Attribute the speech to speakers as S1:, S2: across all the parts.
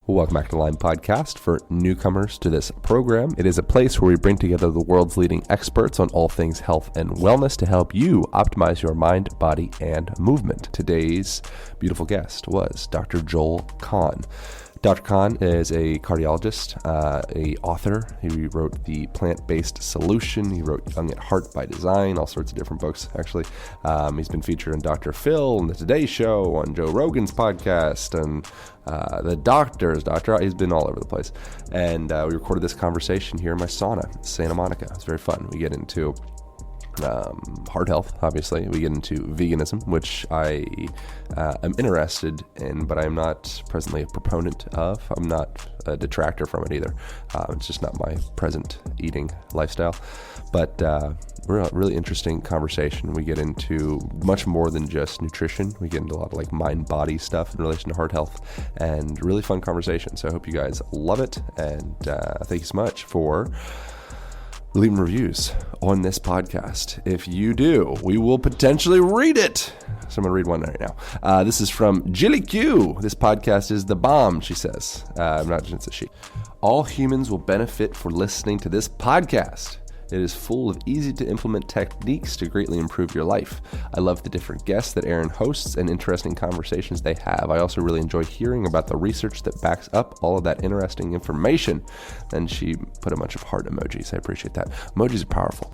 S1: Welcome back to the Line Podcast. For newcomers to this program, it is a place where we bring together the world's leading experts on all things health and wellness to help you optimize your mind, body, and movement. Today's beautiful guest was Dr. Joel Kahn. Dr. Kahn is a cardiologist, a author. He wrote The Plant-Based Solution. He wrote Young at Heart by Design, all sorts of different books, actually. He's been featured on Dr. Phil, on The Today Show, on Joe Rogan's podcast, and The Doctors, he's been all over the place. And we recorded this conversation here in my sauna, Santa Monica. It's very fun. We get into heart health, obviously. We get into veganism, which I am interested in, but I'm not presently a proponent of. I'm not a detractor from it either. It's just not my present eating lifestyle. But really interesting conversation. We get into much more than just nutrition. We get into a lot of like mind-body stuff in relation to heart health, and really fun conversation. So I hope you guys love it, and thank you so much for leaving reviews on this podcast. If you do, we will potentially read it. So I'm going to read one right now. This is from Jilly Q. This podcast is the bomb, she says. I'm not just a she. All humans will benefit for listening to this podcast. It is full of easy-to-implement techniques to greatly improve your life. I love the different guests that Aaron hosts and interesting conversations they have. I also really enjoy hearing about the research that backs up all of that interesting information. Then she put a bunch of heart emojis. I appreciate that. Emojis are powerful.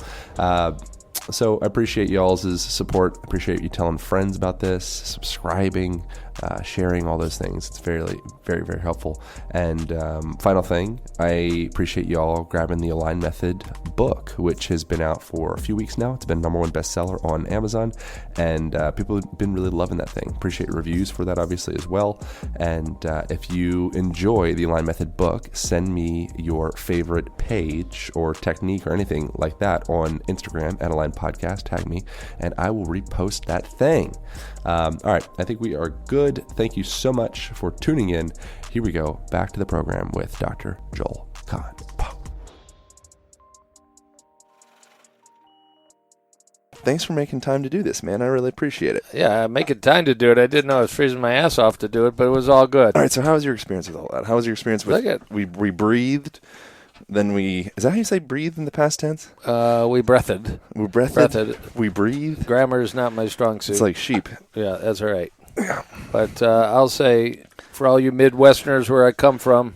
S1: So I appreciate y'all's support. I appreciate you telling friends about this, subscribing, sharing, all those things. It's very, very, very helpful. And final thing, I appreciate y'all grabbing the Align Method book, which has been out for a few weeks now. It's been #1 bestseller on Amazon, and people have been really loving that thing. Appreciate reviews for that, obviously, as well. And if you enjoy the Align Method book, send me your favorite page or technique or anything like that on Instagram at Align Podcast. Tag me, and I will repost that thing. All right, I think we are good. Thank you so much for tuning in. Here we go, back to the program with Dr. Joel Kahn. Thanks for making time to do this, man. I really appreciate it.
S2: Yeah, making time to do it. I didn't know I was freezing my ass off to do it, but it was all good.
S1: All right, so how was your experience with all that? How was your experience with we breathed? Then is that how you say breathe in the past tense?
S2: We breathed.
S1: We breathed. We breathe.
S2: Grammar is not my strong suit.
S1: It's like sheep.
S2: Yeah, that's all right. Yeah. But I'll say, for all you Midwesterners where I come from,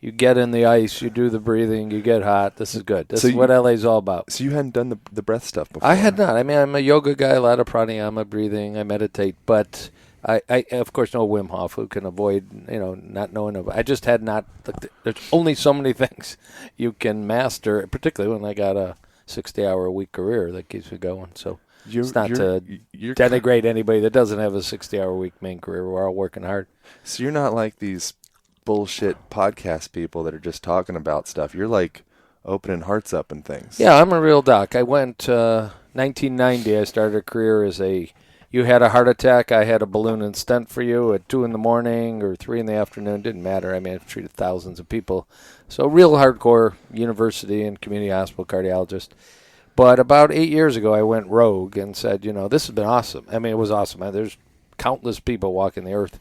S2: you get in the ice, you do the breathing, you get hot. This is good. This is what LA's all about.
S1: So you hadn't done the breath stuff before?
S2: I had not. I mean, I'm a yoga guy, a lot of pranayama breathing. I meditate, but I of course know Wim Hof, who can avoid, not knowing about. I just had not. There's only so many things you can master, particularly when I got a 60-hour-a-week career that keeps me going. So it's not to denigrate anybody that doesn't have a 60-hour-a-week main career. We're all working hard.
S1: So you're not like these bullshit podcast people that are just talking about stuff. You're like opening hearts up and things.
S2: Yeah, I'm a real doc. I went 1990. I started a career as you had a heart attack, I had a balloon and stent for you at 2 in the morning or 3 in the afternoon. Didn't matter. I mean, I've treated thousands of people. So real hardcore university and community hospital cardiologist. But about 8 years ago, I went rogue and said, this has been awesome. I mean, it was awesome. There's countless people walking the earth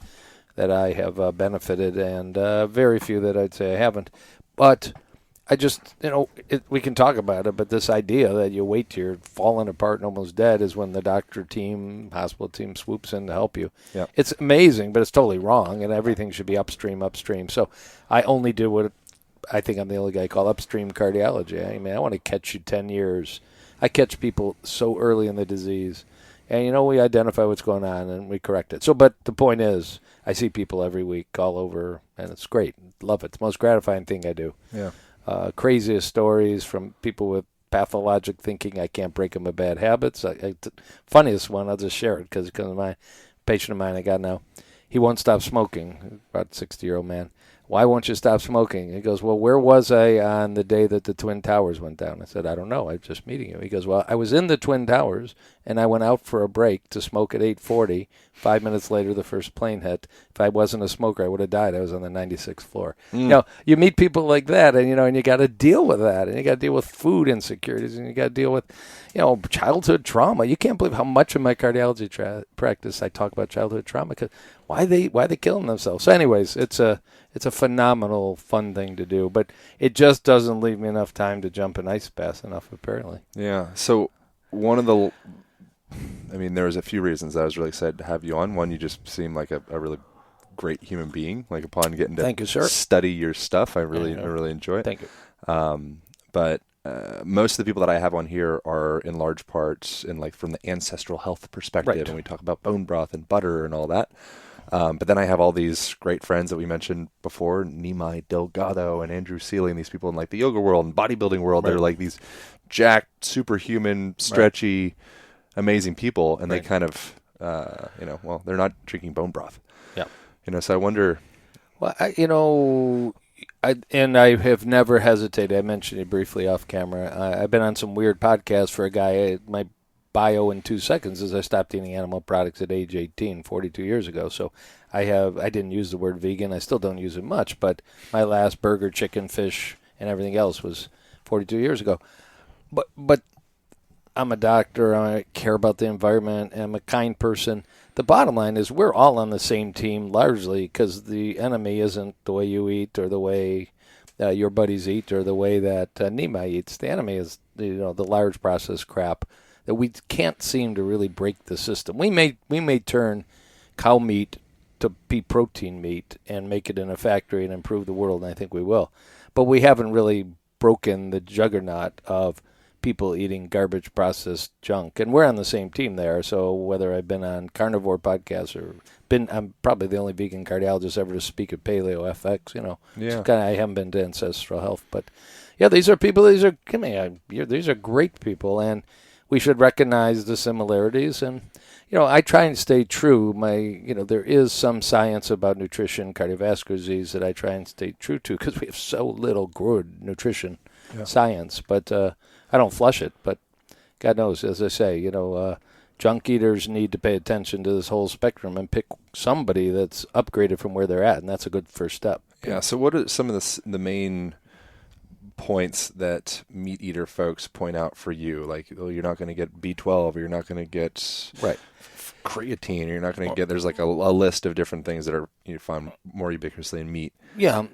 S2: that I have benefited, and very few that I'd say I haven't. But I just, we can talk about it, but this idea that you wait till you're falling apart and almost dead is when the hospital team swoops in to help you.
S1: Yep.
S2: It's amazing, but it's totally wrong, and everything should be upstream. So I only do what I think I'm the only guy called upstream cardiology. I mean, I want to catch you 10 years. I catch people so early in the disease. And, we identify what's going on and we correct it. So, but the point is, I see people every week all over, and it's great. Love it. It's the most gratifying thing I do.
S1: Yeah.
S2: Craziest stories from people with pathologic thinking I can't break them of bad habits. Funniest one, I'll just share it because my patient of mine I got now, he won't stop smoking, about a 60-year-old man. Why won't you stop smoking? He goes, well, where was I on the day that the Twin Towers went down? I said, I don't know. I'm just meeting you. He goes, well, I was in the Twin Towers, and I went out for a break to smoke at 8:40. 5 minutes later, the first plane hit. If I wasn't a smoker, I would have died. I was on the 96th floor. You meet people like that, and, and you got to deal with that, and you got to deal with food insecurities, and you got to deal with, childhood trauma. You can't believe how much of my cardiology practice I talk about childhood trauma, because why they killing themselves. So anyways, it's It's a phenomenal, fun thing to do, but it just doesn't leave me enough time to jump an ice bath enough, apparently.
S1: Yeah. So there was a few reasons I was really excited to have you on. One, you just seem like a really great human being. Like upon getting to
S2: Thank you, sir.
S1: study your stuff, I really enjoy it.
S2: Thank you.
S1: But most of the people that I have on here are in large parts from the ancestral health perspective,
S2: Right.
S1: and we talk about bone broth and butter and all that. But then I have all these great friends that we mentioned before, Nimai Delgado and Andrew Seeley, and these people in like the yoga world and bodybuilding world.
S2: Right.
S1: They're like these jacked, superhuman, stretchy, amazing people, and they kind of, they're not drinking bone broth.
S2: Yeah.
S1: So I wonder.
S2: Well, I have never hesitated. I mentioned it briefly off camera. I've been on some weird podcasts for a guy. My bio in 2 seconds is I stopped eating animal products at age 18, 42 years ago. So I didn't use the word vegan. I still don't use it much, but my last burger, chicken, fish, and everything else was 42 years ago. But I'm a doctor. I care about the environment. I'm a kind person. The bottom line is we're all on the same team largely because the enemy isn't the way you eat or the way your buddies eat or the way that Nima eats. The enemy is the large processed crap that we can't seem to really break the system. We may turn cow meat to be protein meat and make it in a factory and improve the world, and I think we will. But we haven't really broken the juggernaut of people eating garbage processed junk, and we're on the same team there. So whether I've been on carnivore podcasts I'm probably the only vegan cardiologist ever to speak at Paleo FX. I haven't been to Ancestral Health, but yeah, these are people. These are great people, and we should recognize the similarities. And I try and stay true. There is some science about nutrition, cardiovascular disease that I try and stay true to because we have so little good nutrition science, but. I don't flush it, but God knows, as I say, junk eaters need to pay attention to this whole spectrum and pick somebody that's upgraded from where they're at, and that's a good first step.
S1: Yeah, so what are some of the main points that meat eater folks point out for you? Like, you're not going to get B12, or you're not going to get creatine, or you're not going to get, there's like a list of different things that are you find more ubiquitously in meat.
S2: Yeah,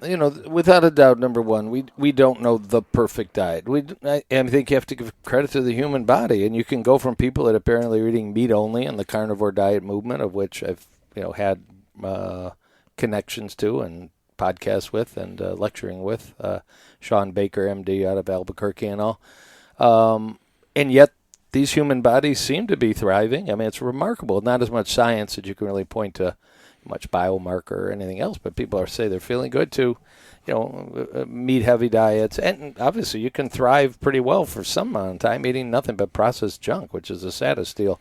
S2: without a doubt, number one, we don't know the perfect diet. I think you have to give credit to the human body, and you can go from people that apparently are eating meat only in the carnivore diet movement, of which I've had connections to and podcasts with and lecturing with Sean Baker, MD, out of Albuquerque and all, and yet these human bodies seem to be thriving. I mean, it's remarkable. Not as much science that you can really point to, much biomarker or anything else, but people say they're feeling good too. Meat-heavy diets, and obviously you can thrive pretty well for some amount of time eating nothing but processed junk, which is the saddest deal.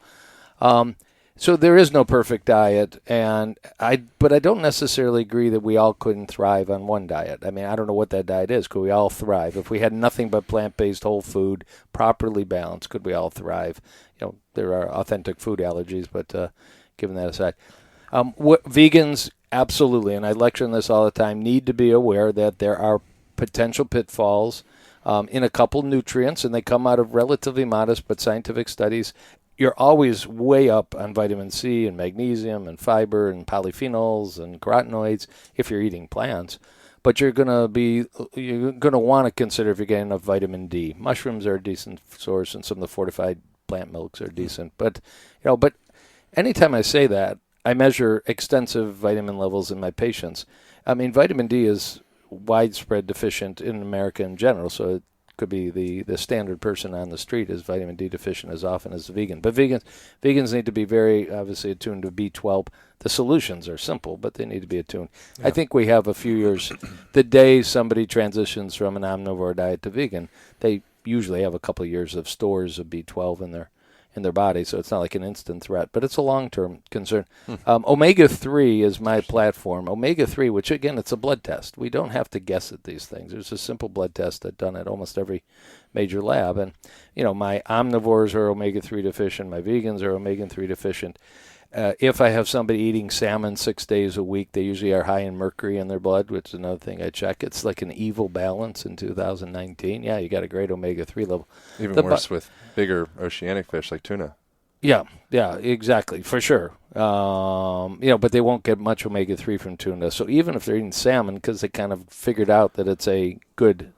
S2: So there is no perfect diet, but I don't necessarily agree that we all couldn't thrive on one diet. I mean, I don't know what that diet is. Could we all thrive? If we had nothing but plant-based whole food, properly balanced, could we all thrive? There are authentic food allergies, but given that aside. Vegans, absolutely, and I lecture on this all the time, need to be aware that there are potential pitfalls in a couple nutrients, and they come out of relatively modest but scientific studies. You're always way up on vitamin C and magnesium and fiber and polyphenols and carotenoids if you're eating plants. But you're gonna want to consider if you're getting enough vitamin D. Mushrooms are a decent source, and some of the fortified plant milks are decent. But anytime I say that, I measure extensive vitamin levels in my patients. I mean, vitamin D is widespread deficient in America in general, so it could be the standard person on the street is vitamin D deficient as often as the vegan. But vegans need to be very, obviously, attuned to B12. The solutions are simple, but they need to be attuned. Yeah. I think we have a few years. The day somebody transitions from an omnivore diet to vegan, they usually have a couple of years of stores of B12 in their body, so it's not like an instant threat, but it's a long-term concern. Omega-3 is my platform. Omega-3, which, again, it's a blood test. We don't have to guess at these things. There's a simple blood test that's done at almost every major lab. And, my omnivores are omega-3 deficient. My vegans are omega-3 deficient. If I have somebody eating salmon 6 days a week, they usually are high in mercury in their blood, which is another thing I check. It's like an evil balance in 2019. Yeah, you got a great omega-3 level.
S1: Even worse with bigger oceanic fish like tuna.
S2: Yeah, exactly, for sure. But they won't get much omega-3 from tuna. So even if they're eating salmon, because they kind of figured out that it's a good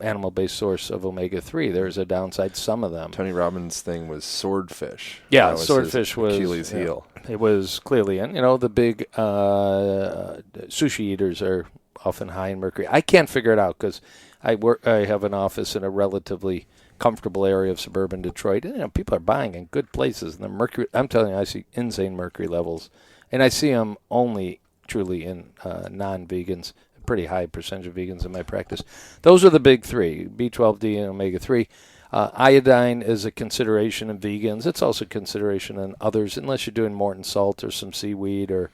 S2: animal-based source of omega-3, there's a downside. Some of them.
S1: Tony Robbins' thing was swordfish.
S2: Yeah,
S1: that was
S2: swordfish was
S1: Achilles' heel.
S2: It was clearly, and the big sushi eaters are often high in mercury. I can't figure it out because I have an office in a relatively comfortable area of suburban Detroit, and people are buying in good places. And the mercury, I'm telling you, I see insane mercury levels, and I see them only truly in non-vegans. A pretty high percentage of vegans in my practice. Those are the big three: B12D and omega-3. Iodine is a consideration in vegans. It's also a consideration in others, unless you're doing Morton salt or some seaweed or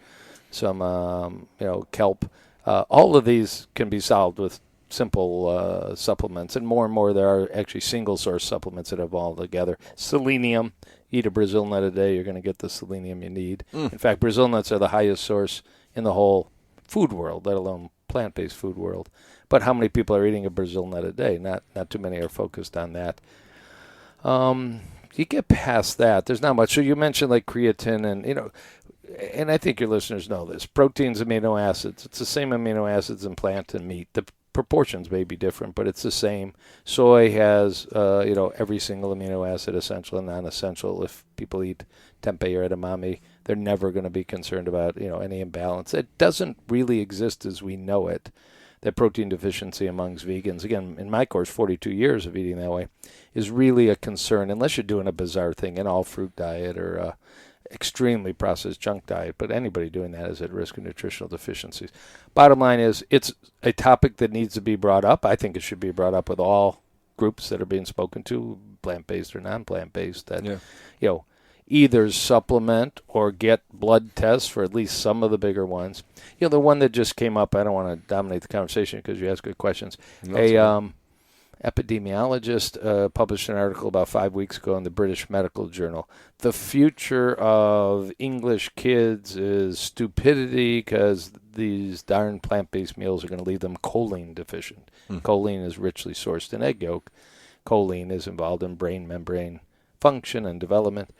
S2: some kelp. All of these can be solved with simple supplements, and more there are actually single source supplements that have all together. Selenium, eat a Brazil nut a day, you're going to get the selenium you need. In fact, Brazil nuts are the highest source in the whole food world, let alone plant-based food world. But how many people are eating a Brazil nut a day? Not too many are focused on that. You get past that, there's not much. So you mentioned like creatine and I think your listeners know this. Proteins, amino acids. It's the same amino acids in plant and meat. The proportions may be different, but it's the same. Soy has, every single amino acid, essential and non-essential. If people eat tempeh or edamame, they're never going to be concerned about, any imbalance. It doesn't really exist as we know it, that protein deficiency amongst vegans. Again, in my course, 42 years of eating that way, is really a concern, unless you're doing a bizarre thing, an all-fruit diet or extremely processed junk diet, but anybody doing that is at risk of nutritional deficiencies. Bottom line is, it's a topic that needs to be brought up. I think it should be brought up with all groups that are being spoken to, plant-based or non-plant-based, that either supplement or get blood tests for at least some of the bigger ones. The one that just came up, I don't want to dominate the conversation because you ask good questions. Epidemiologist published an article about 5 weeks ago in the British Medical Journal. The future of English kids is stupidity because these darn plant-based meals are going to leave them choline deficient. Choline is richly sourced in egg yolk. Choline is involved in brain membrane function and development.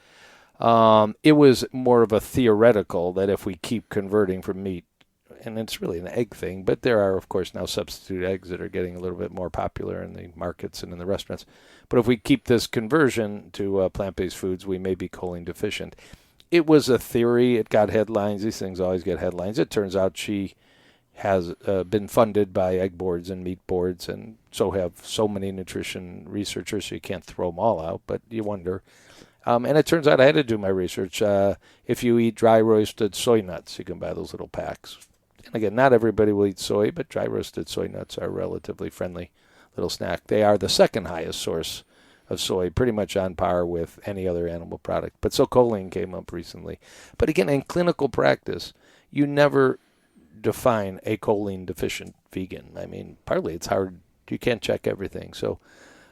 S2: It was more of a theoretical that if we keep converting from meat, and it's really an egg thing, but there are, of course, now substitute eggs that are getting a little bit more popular in the markets and in the restaurants. But if we keep this conversion to plant-based foods, we may be choline deficient. It was a theory. It got headlines. These things always get headlines. It turns out she has been funded by egg boards and meat boards, and so have so many nutrition researchers, so you can't throw them all out, but you wonder. And it turns out I had to do my research. If you eat dry roasted soy nuts, you can buy those little packs. And again, not everybody will eat soy, but dry roasted soy nuts are a relatively friendly little snack. They are the second highest source of soy, pretty much on par with any other animal product. But so choline came up recently. But again, in clinical practice, you never define a choline deficient vegan. I mean, partly it's hard. You can't check everything. So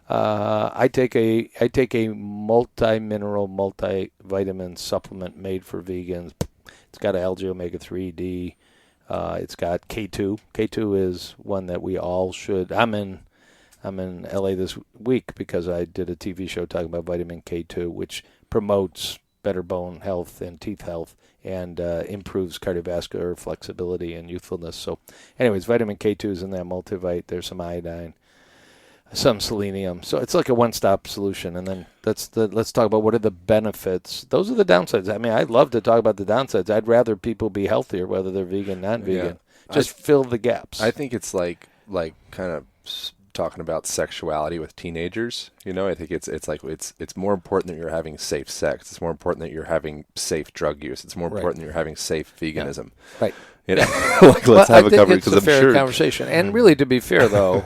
S2: I take a multi-mineral, multivitamin supplement made for vegans. It's got algae omega-3, D. It's got K2. K2 is one that we all should. I'm in LA this week because I did a TV show talking about vitamin K2, which promotes better bone health and teeth health and improves cardiovascular flexibility and youthfulness. So anyways, vitamin K2 is in that multivite. There's some iodine, some selenium. So it's like a one-stop solution. And then let's talk about what are the benefits. Those are the downsides. I mean, I'd love to talk about the downsides. I'd rather people be healthier, whether they're vegan, non-vegan. Yeah. Just fill the gaps.
S1: I think it's like kind of talking about sexuality with teenagers. I think it's more important that you're having safe sex. It's more important that you're having safe drug use. It's more important that you're having safe veganism.
S2: Yeah. Right.
S1: Let's have a conversation.
S2: It's a fair conversation. And really, to be fair, though,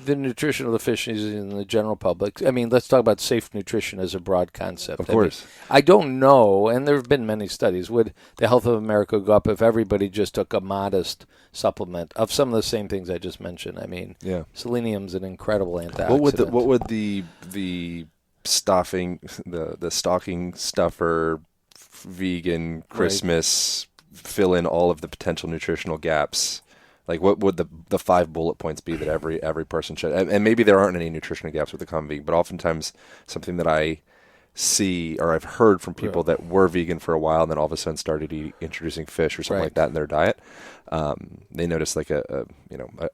S2: the nutritional deficiencies in the general public. I mean, let's talk about safe nutrition as a broad concept.
S1: Of course.
S2: I don't know, and there have been many studies, would the health of America go up if everybody just took a modest supplement of some of the same things I just mentioned? I mean, selenium's an incredible antioxidant.
S1: What would the stocking stuffer vegan Christmas fill in all of the potential nutritional gaps? Like, what would the 5 bullet points be that every person should? And maybe there aren't any nutritional gaps with the common vegan, but oftentimes something that I see, or I've heard from people that were vegan for a while and then all of a sudden started introducing fish or something like that in their diet. They noticed like a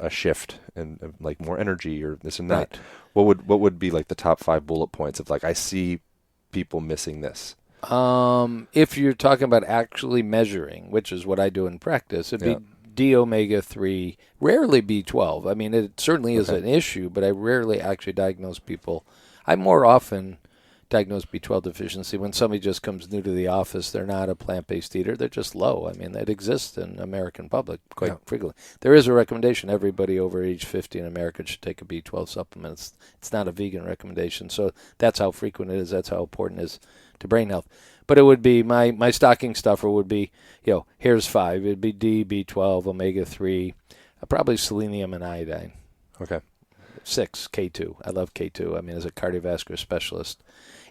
S1: shift in like more energy or this and that.
S2: Right.
S1: What would be like the top 5 bullet points of like, I see people missing this?
S2: If you're talking about actually measuring, which is what I do in practice, it'd be D omega 3, rarely B12. I mean, it certainly is an issue, but I rarely actually diagnose people. I more often diagnose B12 deficiency when somebody just comes new to the office. They're not a plant-based eater. They're just low. I mean, it exists in American public quite frequently. There is a recommendation. Everybody over age 50 in America should take a B12 supplement. It's not a vegan recommendation. So that's how frequent it is. That's how important it is to brain health. But it would be my stocking stuffer would be, here's 5. It'd be D, B12, omega 3, probably selenium and iodine.
S1: Okay.
S2: 6, K2. I love K2. I mean, as a cardiovascular specialist,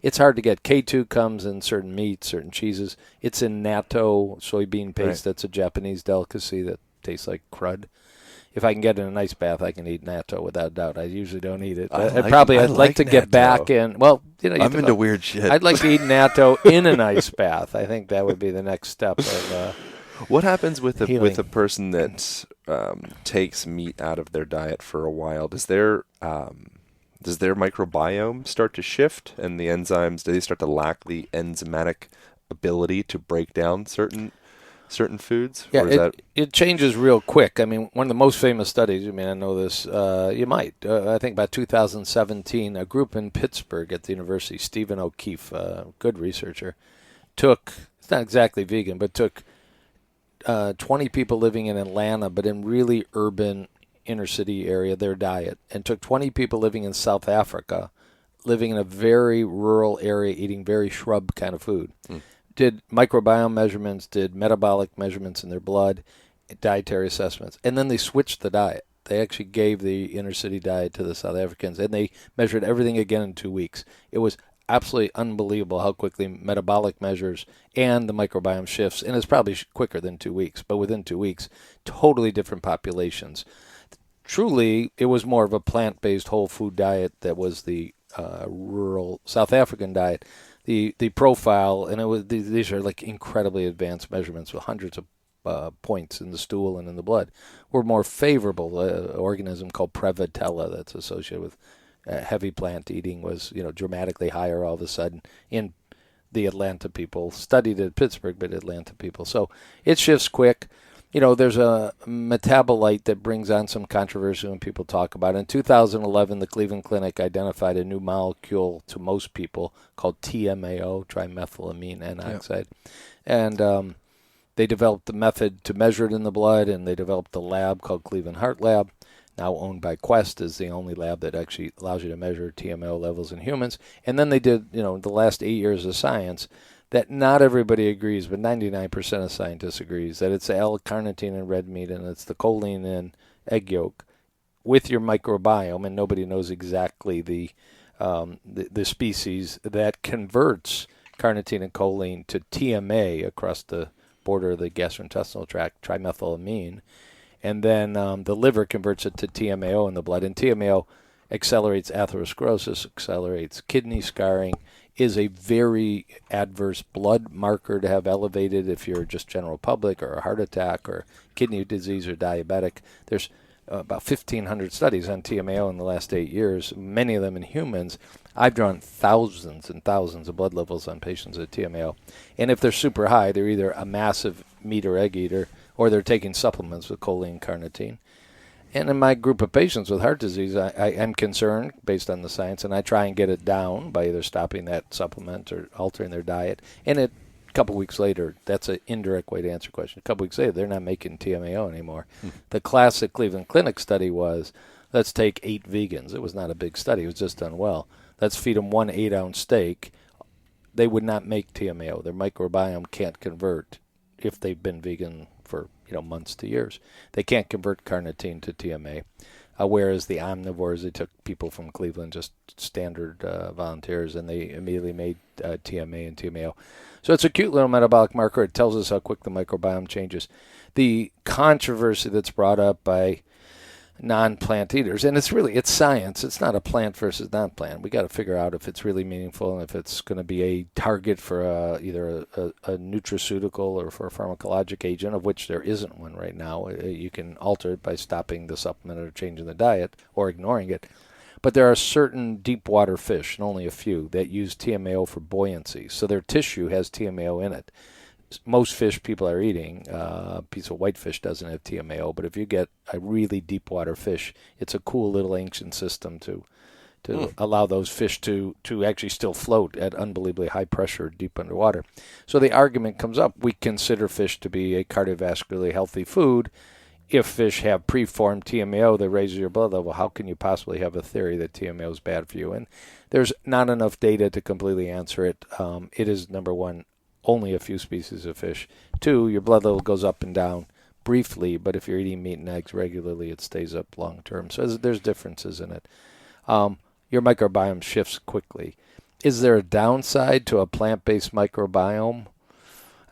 S2: it's hard to get. K2 comes in certain meats, certain cheeses. It's in natto, soybean paste. That's a Japanese delicacy that tastes like crud. If I can get in an ice bath, I can eat natto without doubt. I usually don't eat it. I'd like to get back in. Well,
S1: I'm into weird shit.
S2: I'd like to eat natto in an ice bath. I think that would be the next step of
S1: what happens with
S2: healing.
S1: a person that takes meat out of their diet for a while? Does their microbiome start to shift, and the enzymes, do they start to lack the enzymatic ability to break down certain foods?
S2: Yeah, it changes real quick. I mean, one of the most famous studies, I know this, you might. I think about 2017, a group in Pittsburgh at the university, Stephen O'Keefe, a good researcher, it's not exactly vegan, but took 20 people living in Atlanta, but in really urban inner city area, their diet, and took 20 people living in South Africa, living in a very rural area, eating very shrub kind of food. Did microbiome measurements, did metabolic measurements in their blood, dietary assessments, and then they switched the diet. They actually gave the inner city diet to the South Africans, and they measured everything again in 2 weeks. It was absolutely unbelievable how quickly metabolic measures and the microbiome shifts, and it's probably quicker than 2 weeks, but within 2 weeks, totally different populations. Truly, it was more of a plant-based whole food diet that was the rural South African diet. The profile, and these are like incredibly advanced measurements with hundreds of points in the stool and in the blood, were more favorable. An organism called Prevotella that's associated with heavy plant eating was dramatically higher all of a sudden in the Atlanta people. Studied at Pittsburgh, but Atlanta people. So it shifts quick. There's a metabolite that brings on some controversy when people talk about it. In 2011, the Cleveland Clinic identified a new molecule to most people called TMAO, trimethylamine N-oxide. And they developed the method to measure it in the blood, and they developed a lab called Cleveland Heart Lab, now owned by Quest, is the only lab that actually allows you to measure TMAO levels in humans. And then they did, the last 8 years of science, that not everybody agrees, but 99% of scientists agrees that it's the L-carnitine in red meat and it's the choline in egg yolk with your microbiome, and nobody knows exactly the species that converts carnitine and choline to TMA across the border of the gastrointestinal tract, trimethylamine, and then the liver converts it to TMAO in the blood, and TMAO accelerates atherosclerosis, accelerates kidney scarring, is a very adverse blood marker to have elevated if you're just general public or a heart attack or kidney disease or diabetic. There's about 1,500 studies on TMAO in the last 8 years, many of them in humans. I've drawn thousands and thousands of blood levels on patients with TMAO. And if they're super high, they're either a massive meat or egg eater or they're taking supplements with choline carnitine. And in my group of patients with heart disease, I am concerned based on the science, and I try and get it down by either stopping that supplement or altering their diet. And a couple weeks later, that's an indirect way to answer your question. A couple weeks later, they're not making TMAO anymore. The classic Cleveland Clinic study was, let's take 8 vegans. It was not a big study. It was just done well. Let's feed them 1 8-ounce steak. They would not make TMAO. Their microbiome can't convert if they've been vegan for months to years. They can't convert carnitine to TMA, whereas the omnivores, they took people from Cleveland, just standard volunteers, and they immediately made TMA and TMAO. So it's a cute little metabolic marker. It tells us how quick the microbiome changes. The controversy that's brought up by non-plant eaters. And it's science. It's not a plant versus non-plant. We got to figure out if it's really meaningful and if it's going to be a target for either a nutraceutical or for a pharmacologic agent, of which there isn't one right now. You can alter it by stopping the supplement or changing the diet or ignoring it. But there are certain deep water fish, and only a few, that use TMAO for buoyancy. So their tissue has TMAO in it. Most fish people are eating, a piece of whitefish doesn't have TMAO, but if you get a really deep water fish, it's a cool little ancient system to allow those fish to actually still float at unbelievably high pressure deep underwater. So the argument comes up, we consider fish to be a cardiovascularly healthy food. If fish have preformed TMAO that raises your blood level, how can you possibly have a theory that TMAO is bad for you? And there's not enough data to completely answer it. It is, number one, only a few species of fish. Two, your blood level goes up and down briefly, but if you're eating meat and eggs regularly, it stays up long term. So there's differences in it. Your microbiome shifts quickly. Is there a downside to a plant-based microbiome?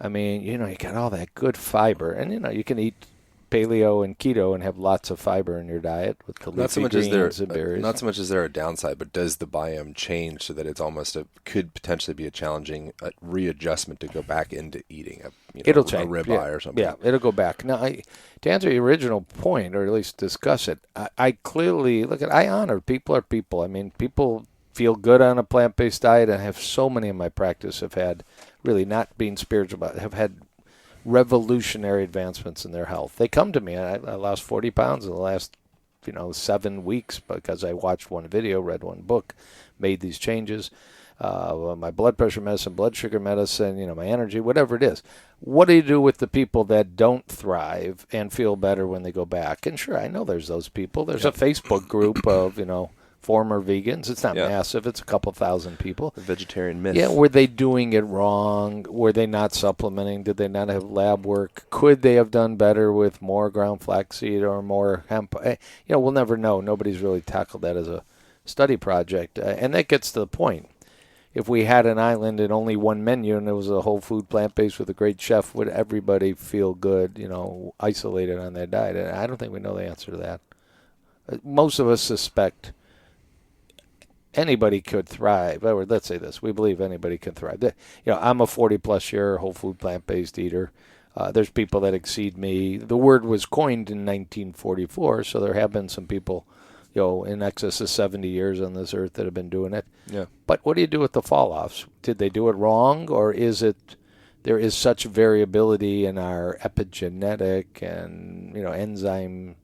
S2: I mean, you got all that good fiber, and you can eat paleo and keto and have lots of fiber in your diet with the leafy greens and berries.
S3: Not so much is there a downside, but does the biome change so that it's almost could potentially be a challenging readjustment to go back into eating
S2: it'll change.
S3: A ribeye or something?
S2: Yeah, it'll go back. Now, to answer your original point, or at least discuss it, I clearly I honor people are people. I mean, people feel good on a plant-based diet, and I have so many in my practice have had, really not being spiritual, but have had revolutionary advancements in their health. They come to me. I lost 40 pounds in the last 7 weeks because I watched one video, read one book, made these changes. My blood pressure medicine, blood sugar medicine, my energy, whatever it is. What do you do with the people that don't thrive and feel better when they go back? And sure, I know there's those people. There's a Facebook group of former vegans. It's not massive. It's a couple thousand people.
S1: The vegetarian myth.
S2: Yeah, were they doing it wrong? Were they not supplementing? Did they not have lab work? Could they have done better with more ground flaxseed or more hemp? We'll never know. Nobody's really tackled that as a study project. And that gets to the point. If we had an island and only one menu and it was a whole food plant-based with a great chef, would everybody feel good, isolated on their diet? And I don't think we know the answer to that. Most of us suspect anybody could thrive. Or let's say this: we believe anybody can thrive. I'm a 40-plus year whole food plant-based eater. There's people that exceed me. The word was coined in 1944, so there have been some people, in excess of 70 years on this earth that have been doing it.
S3: Yeah.
S2: But what do you do with the fall-offs? Did they do it wrong, or is it there is such variability in our epigenetic and enzyme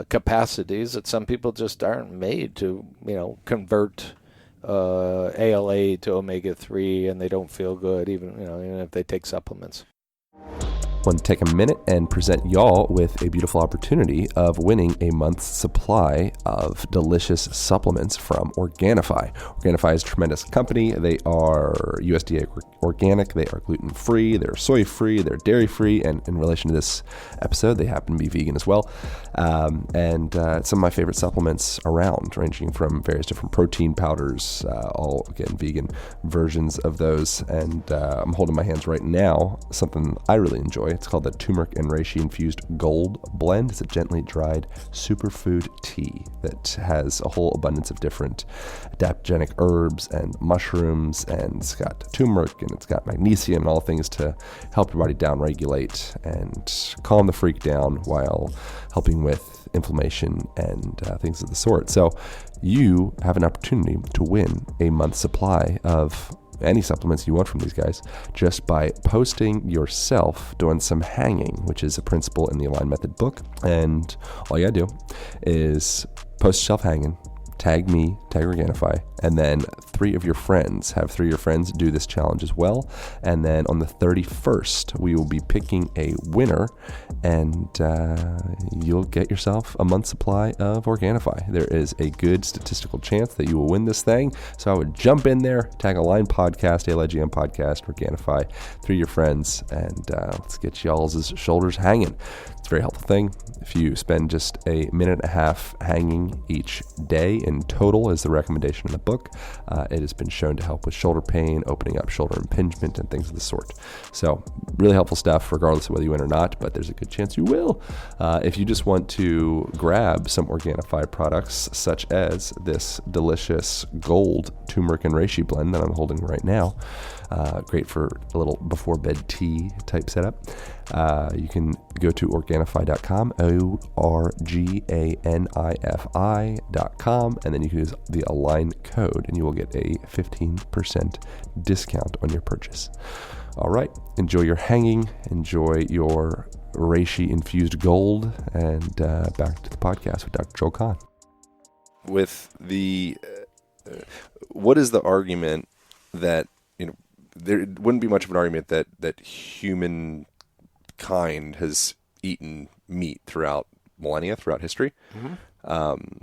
S2: capacities that some people just aren't made to, convert ALA to omega-3, and they don't feel good even if they take supplements.
S1: Want to take a minute and present y'all with a beautiful opportunity of winning a month's supply of delicious supplements from Organifi. Organifi is a tremendous company. They are USDA organic, they are gluten-free, they're soy-free, they're dairy-free, and in relation to this episode, they happen to be vegan as well. And some of my favorite supplements around, ranging from various different protein powders, all, again, vegan versions of those. And I'm holding in my hands right now something I really enjoy. It's called the turmeric and reishi infused gold blend. It's a gently dried superfood tea that has a whole abundance of different adaptogenic herbs and mushrooms, and it's got turmeric and it's got magnesium and all things to help your body downregulate and calm the freak down while helping with inflammation and things of the sort. So you have an opportunity to win a month's supply of any supplements you want from these guys just by posting yourself doing some hanging, which is a principle in the Align Method book. And all you gotta do is post yourself hanging, tag me, tag Organifi, and then have 3 of your friends do this challenge as well. And then on the 31st, we will be picking a winner, and you'll get yourself a month's supply of Organifi. There is a good statistical chance that you will win this thing. So I would jump in there, tag Align Podcast, ALIGM Podcast, Organifi, 3 of your friends, and let's get y'all's shoulders hanging. It's a very helpful thing. If you spend just a minute and a half hanging each day in total is the recommendation in the book. It has been shown to help with shoulder pain, opening up shoulder impingement, and things of the sort. So really helpful stuff, regardless of whether you win or not, but there's a good chance you will. If you just want to grab some Organifi products, such as this delicious gold turmeric and reishi blend that I'm holding right now, great for a little before bed tea type setup, you can go to Organifi.com, Organifi.com, and then you can use the Align code, and you will get a 15% discount on your purchase. All right, enjoy your hanging, enjoy your reishi-infused gold, and back to the podcast with Dr. Joel Kahn.
S3: With the, what is the argument that, there wouldn't be much of an argument that humankind has eaten meat throughout millennia, throughout history. Mm-hmm.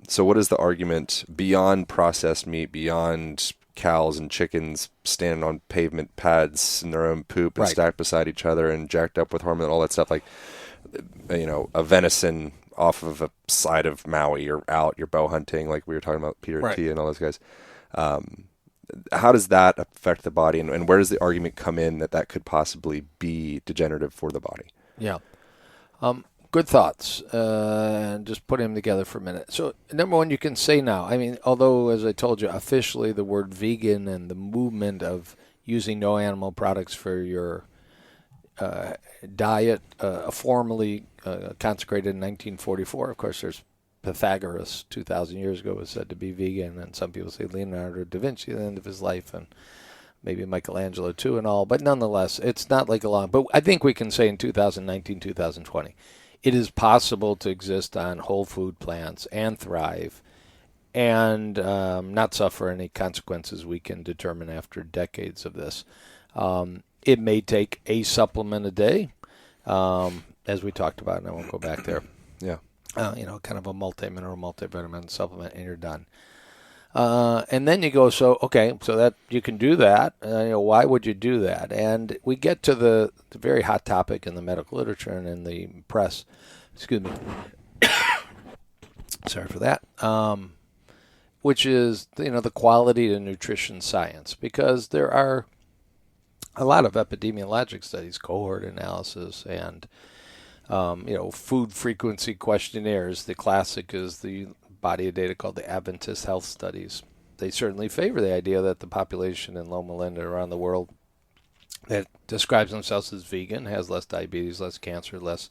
S3: So what is the argument beyond processed meat, beyond cows and chickens standing on pavement pads in their own poop and stacked beside each other and jacked up with hormone and all that stuff, like, a venison off of a side of Maui or out, you're bow hunting, like we were talking about Peter T and all those guys. How does that affect the body, and where does the argument come in that could possibly be degenerative for the body?
S2: Yeah. Good thoughts, and just put them together for a minute. So, number one, you can say now, although, as I told you, officially the word vegan and the movement of using no animal products for your diet, formally consecrated in 1944. Of course, there's Pythagoras 2,000 years ago was said to be vegan, and some people say Leonardo da Vinci at the end of his life, and maybe Michelangelo too and all. But nonetheless, it's not like a long. But I think we can say in 2019, 2020, it is possible to exist on whole food plants and thrive and not suffer any consequences we can determine after decades of this. It may take a supplement a day, as we talked about, and I won't go back there.
S3: Yeah.
S2: Kind of a multi-mineral, multivitamin supplement, and you're done. And then you go, so that you can do that. Why would you do that? And we get to the very hot topic in the medical literature and in the press. Excuse me. Sorry for that. Which is, the quality of nutrition science, because there are a lot of epidemiologic studies, cohort analysis, and food frequency questionnaires. The classic is the body of data called the Adventist Health Studies. They certainly favor the idea that the population in Loma Linda around the world that describes themselves as vegan has less diabetes, less cancer, less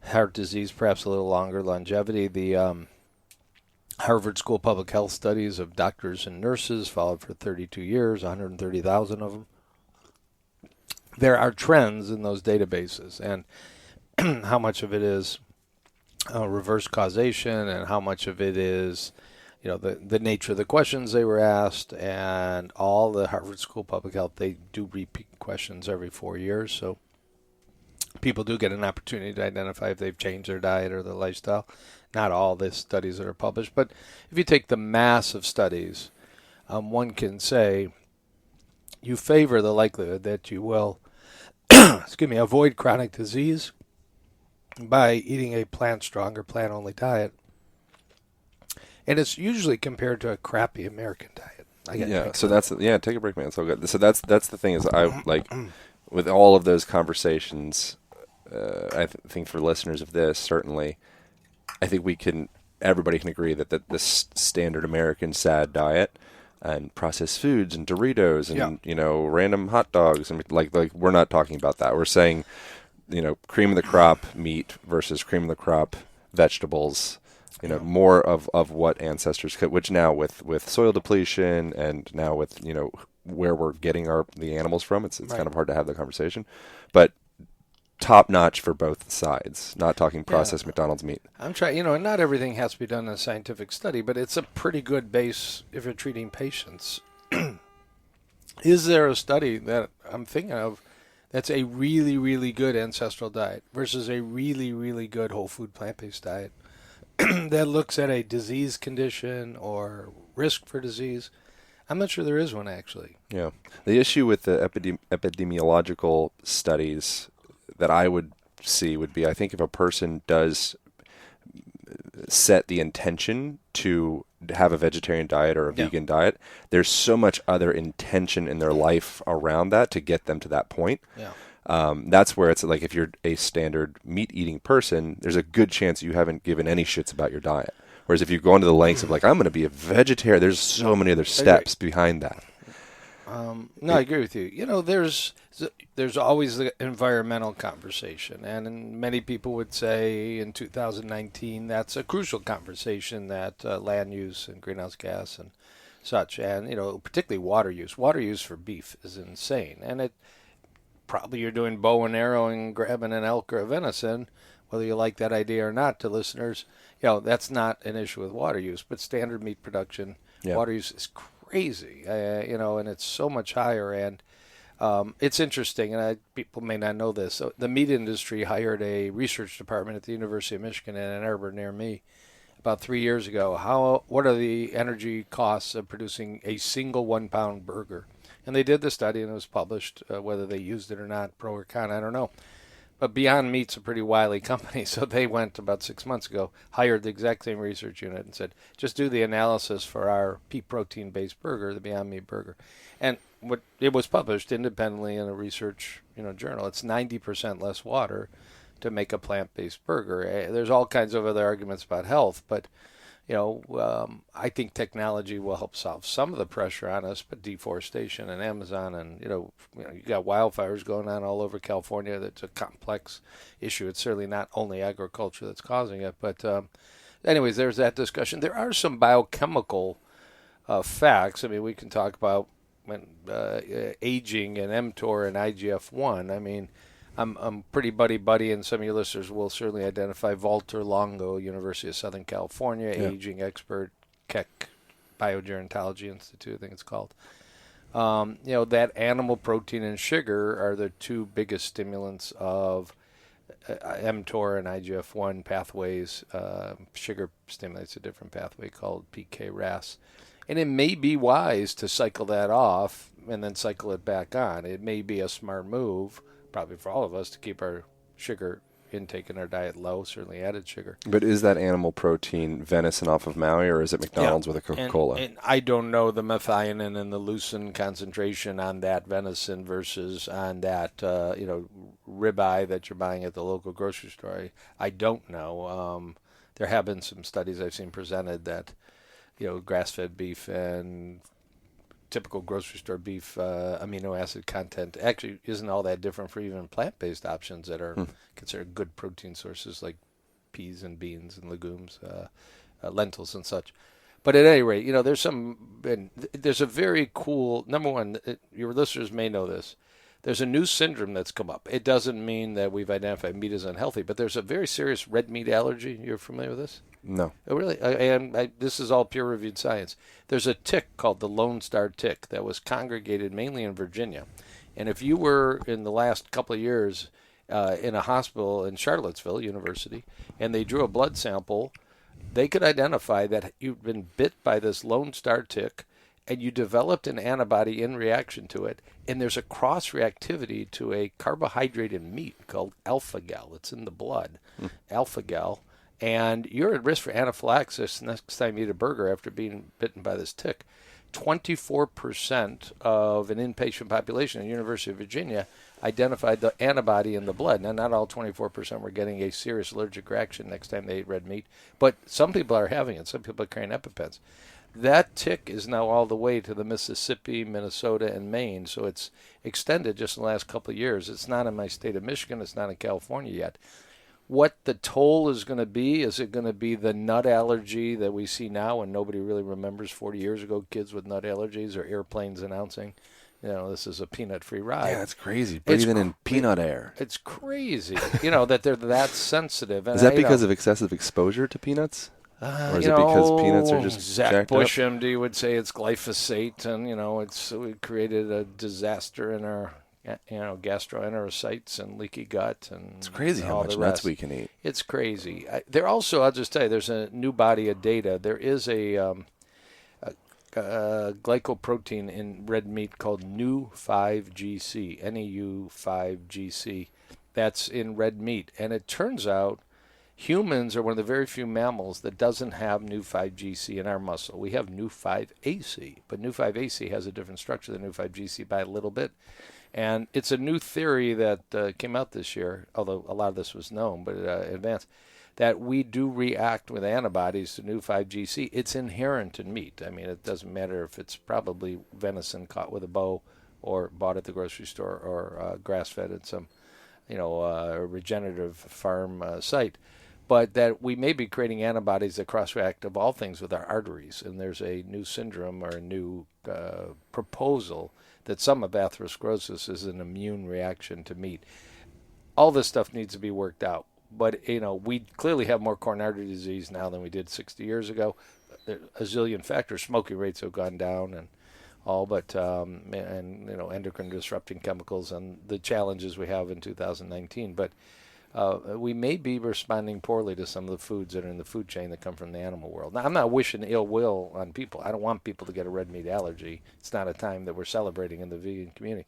S2: heart disease, perhaps a little longer longevity. The Harvard School of Public Health studies of doctors and nurses followed for 32 years, 130,000 of them. There are trends in those databases, and how much of it is reverse causation and how much of it is, the nature of the questions they were asked, and all the Harvard School of Public Health, they do repeat questions every 4 years. So people do get an opportunity to identify if they've changed their diet or their lifestyle. Not all the studies that are published, but if you take the mass of studies, one can say you favor the likelihood that you will avoid chronic disease by eating a plant-strong or plant-only diet. And it's usually compared to a crappy American diet.
S3: Take a break, man. So good. So that's the thing is I like with all of those conversations. I think for listeners of this, certainly, I think everybody can agree that the standard American sad diet and processed foods and Doritos and random hot dogs and like we're not talking about that. We're saying, cream of the crop meat versus cream of the crop vegetables. More of what ancestors could, which now with soil depletion and now with where we're getting the animals from, it's kind of hard to have the conversation, but top notch for both sides. Not talking processed McDonald's meat.
S2: I'm trying, not everything has to be done in a scientific study, but it's a pretty good base if you're treating patients. Is there a study that I'm thinking of that's a really, really good ancestral diet versus a really, really good whole food plant-based diet that looks at a disease condition or risk for disease? I'm not sure there is one, actually.
S3: Yeah. The issue with the epidemiological studies that I would see would be, I think if a person does set the intention to have a vegetarian diet or a vegan diet, there's so much other intention in their life around that to get them to that point.
S2: Yeah.
S3: That's where it's like if you're a standard meat-eating person, there's a good chance you haven't given any shits about your diet. Whereas if you go into the lengths of like, I'm going to be a vegetarian, there's so many other steps behind that.
S2: No, I agree with you. You know, there's always the environmental conversation, and many people would say in 2019 that's a crucial conversation, that land use and greenhouse gas and such, and you know, particularly water use. Water use for beef is insane, and it probably you're doing bow and arrow and grabbing an elk or a venison, whether you like that idea or not. To listeners, you know, that's not an issue with water use, but standard meat production, water use is crazy, you know, and it's so much higher. And it's interesting, and people may not know this. So the meat industry hired a research department at the University of Michigan in Ann Arbor near me about 3 years ago. What are the energy costs of producing a single 1 pound burger? And they did the study, and it was published. Whether they used it or not, pro or con, I don't know. But Beyond Meat's a pretty wily company, so they went about 6 months ago, hired the exact same research unit, and said, just do the analysis for our pea protein-based burger, the Beyond Meat burger. And it was published independently in a research journal. It's 90% less water to make a plant-based burger. There's all kinds of other arguments about health, but I think technology will help solve some of the pressure on us, but deforestation and Amazon and, you got wildfires going on all over California. That's a complex issue. It's certainly not only agriculture that's causing it. But anyways, there's that discussion. There are some biochemical facts. I mean, we can talk about aging and mTOR and IGF-1. I mean, I'm pretty buddy, and some of your listeners will certainly identify Walter Longo, University of Southern California, aging expert, Keck Biogerontology Institute, I think it's called. That animal protein and sugar are the two biggest stimulants of mTOR and IGF-1 pathways. Sugar stimulates a different pathway called PK-RAS. And it may be wise to cycle that off and then cycle it back on. It may be a smart move, probably for all of us, to keep our sugar intake in our diet low, certainly added sugar.
S3: But is that animal protein venison off of Maui, or is it McDonald's with a Coca-Cola?
S2: And I don't know the methionine and the leucine concentration on that venison versus on that ribeye that you're buying at the local grocery store. I don't know. There have been some studies I've seen presented that grass-fed beef and typical grocery store beef amino acid content actually isn't all that different for even plant-based options that are considered good protein sources like peas and beans and legumes, lentils and such. But at any rate, there's a very cool, number one, your listeners may know this, there's a new syndrome that's come up. It doesn't mean that we've identified meat as unhealthy, but there's a very serious red meat allergy. You're familiar with this?
S3: No.
S2: Oh, really? This is all peer-reviewed science. There's a tick called the Lone Star tick that was congregated mainly in Virginia. And if you were, in the last couple of years, in a hospital in Charlottesville University, and they drew a blood sample, they could identify that you've been bit by this Lone Star tick, and you developed an antibody in reaction to it, and there's a cross-reactivity to a carbohydrate meat called alpha-gal. It's in the blood, alpha-gal. And you're at risk for anaphylaxis next time you eat a burger after being bitten by this tick. 24% of an inpatient population at the University of Virginia identified the antibody in the blood. Now, not all 24% were getting a serious allergic reaction next time they ate red meat, but some people are having it. Some people are carrying EpiPens. That tick is now all the way to the Mississippi, Minnesota, and Maine, so it's extended just in the last couple of years. It's not in my state of Michigan. It's not in California yet. What the toll is going to be, is it going to be the nut allergy that we see now and nobody really remembers 40 years ago, kids with nut allergies or airplanes announcing, this is a peanut-free ride.
S3: Yeah, it's crazy. Breathing in peanut air.
S2: It's crazy, that they're that sensitive. And
S3: is that because of excessive exposure to peanuts? Or is it because peanuts are just
S2: Zach Bush,
S3: up?
S2: MD, would say it's glyphosate, and, it created a disaster in our gastroenterocytes and leaky gut, and
S3: it's crazy how much nuts we can eat.
S2: It's crazy. I'll just tell you, there's a new body of data. There is a glycoprotein in red meat called NEU5GC, NEU5GC. That's in red meat, and it turns out Humans are one of the very few mammals that doesn't have Nu5GC in our muscle. We have Nu5AC, but Nu5AC has a different structure than Nu5GC by a little bit. And it's a new theory that came out this year, although a lot of this was known, but advanced, that we do react with antibodies to Nu5GC. It's inherent in meat. I mean, it doesn't matter if it's probably venison caught with a bow or bought at the grocery store or grass-fed at some, regenerative farm site. But that we may be creating antibodies that cross-react of all things with our arteries. And there's a new syndrome or a new proposal that some of atherosclerosis is an immune reaction to meat. All this stuff needs to be worked out. But, we clearly have more coronary artery disease now than we did 60 years ago. There are a zillion factors. Smoking rates have gone down and all, but, endocrine disrupting chemicals and the challenges we have in 2019. But we may be responding poorly to some of the foods that are in the food chain that come from the animal world. Now, I'm not wishing ill will on people. I don't want people to get a red meat allergy. It's not a time that we're celebrating in the vegan community.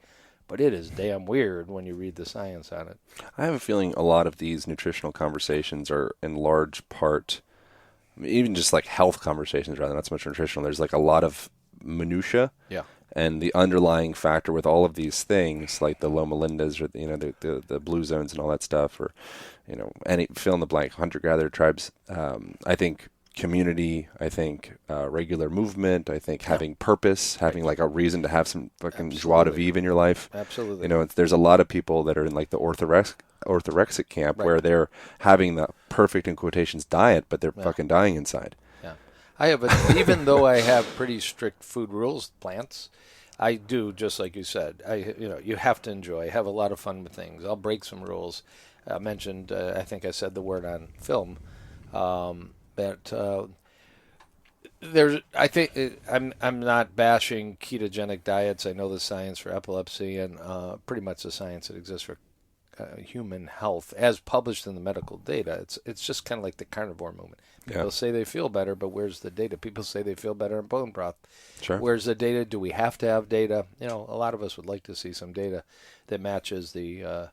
S2: But it is damn weird when you read the science on it.
S3: I have a feeling a lot of these nutritional conversations are in large part, even just like health conversations rather, not so much nutritional. There's like a lot of minutia.
S2: Yeah.
S3: And the underlying factor with all of these things, like the Loma Lindas or the blue zones and all that stuff, or any fill in the blank hunter-gatherer tribes. I think community. I think regular movement. I think having purpose, having like a reason to have some fucking joie de vivre in your life.
S2: Absolutely.
S3: There's a lot of people that are in like the orthorexic camp where they're having the perfect in quotations diet, but they're fucking dying inside.
S2: Yeah, I have even though I have pretty strict food rules, plants. I do, just like you said. You have to enjoy, have a lot of fun with things. I'll break some rules. I mentioned, I think I said the word on film, that there's. I think I'm not bashing ketogenic diets. I know the science for epilepsy and pretty much the science that exists for human health, as published in the medical data. It's just kind of like the carnivore movement. People say they feel better, but where's the data? People say they feel better in bone broth.
S3: Sure.
S2: Where's the data? Do we have to have data? A lot of us would like to see some data that matches the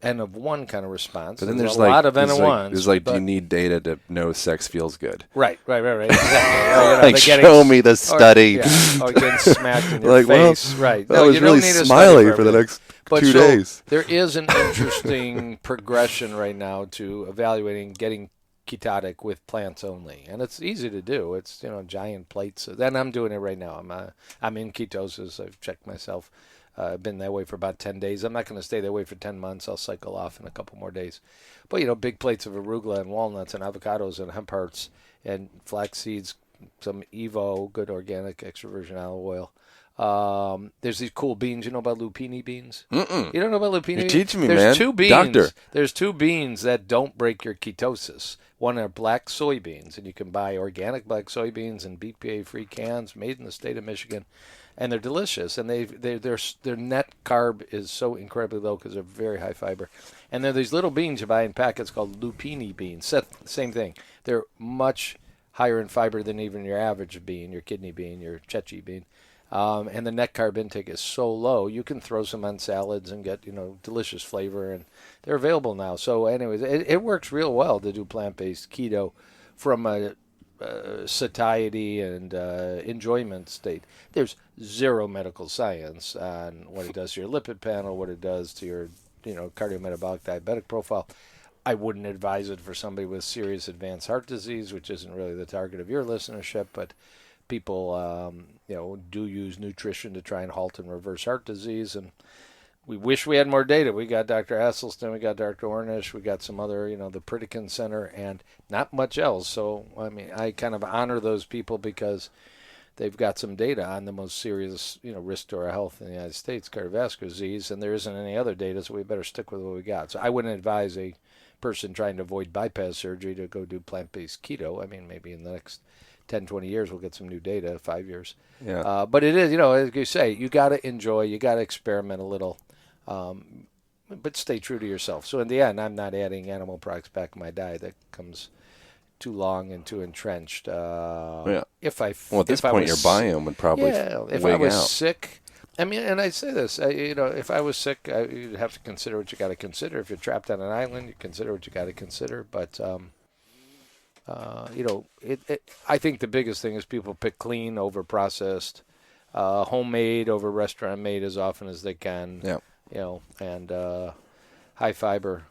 S2: N of 1 kind of response.
S3: But then there's
S2: a lot of N of 1s.
S3: There's do you need data to know sex feels good?
S2: Right. Exactly.
S3: Show me the study.
S2: Or getting smacked in your face. Right.
S3: I was really smiley for the next 2 days.
S2: There is an interesting progression right now to evaluating getting ketotic with plants only, and it's easy to do. It's giant plates. Then I'm doing it right now. I'm in ketosis. I've checked myself. I've been that way for about 10 days. I'm not going to stay that way for 10 months. I'll cycle off in a couple more days. But big plates of arugula and walnuts and avocados and hemp hearts and flax seeds, some Evo, good organic extra virgin olive oil. There's these cool beans. You know about lupini beans?
S3: Mm-mm.
S2: You don't know about lupini beans?
S3: You're teaching me,
S2: There's
S3: man.
S2: two beans.
S3: Doctor.
S2: There's two beans that don't break your ketosis. One are black soybeans, and you can buy organic black soybeans in BPA-free cans made in the state of Michigan, and they're delicious. And their net carb is so incredibly low because they're very high fiber. And there are these little beans you buy in packets called lupini beans. Same thing. They're much higher in fiber than even your average bean, your kidney bean, your chechi bean. And the net carb intake is so low, you can throw some on salads and get, delicious flavor, and they're available now. So anyways, it works real well to do plant-based keto from a satiety and enjoyment state. There's zero medical science on what it does to your lipid panel, what it does to your, cardiometabolic diabetic profile. I wouldn't advise it for somebody with serious advanced heart disease, which isn't really the target of your listenership, but people, do use nutrition to try and halt and reverse heart disease, and we wish we had more data. We got Dr. Hasselstein, we got Dr. Ornish, we got some other, the Pritikin Center, and not much else. So, I kind of honor those people because they've got some data on the most serious, risk to our health in the United States, cardiovascular disease, and there isn't any other data, so we better stick with what we got. So I wouldn't advise a person trying to avoid bypass surgery to go do plant-based keto. Maybe in the next 10, 20 years, we'll get some new data, 5 years.
S3: Yeah.
S2: But it is, as you say, you got to enjoy, you got to experiment a little, but stay true to yourself. So in the end, I'm not adding animal products back in my diet. That comes too long and too entrenched.
S3: At this
S2: if I
S3: point,
S2: was,
S3: your biome would probably
S2: if
S3: wig
S2: I was
S3: out.
S2: sick, I mean, and I say this, if I was sick, you'd have to consider what you got to consider. If you're trapped on an island, you consider what you got to consider. But, I think the biggest thing is people pick clean over processed, homemade over restaurant made as often as they can.
S3: Yeah.
S2: And high fiber,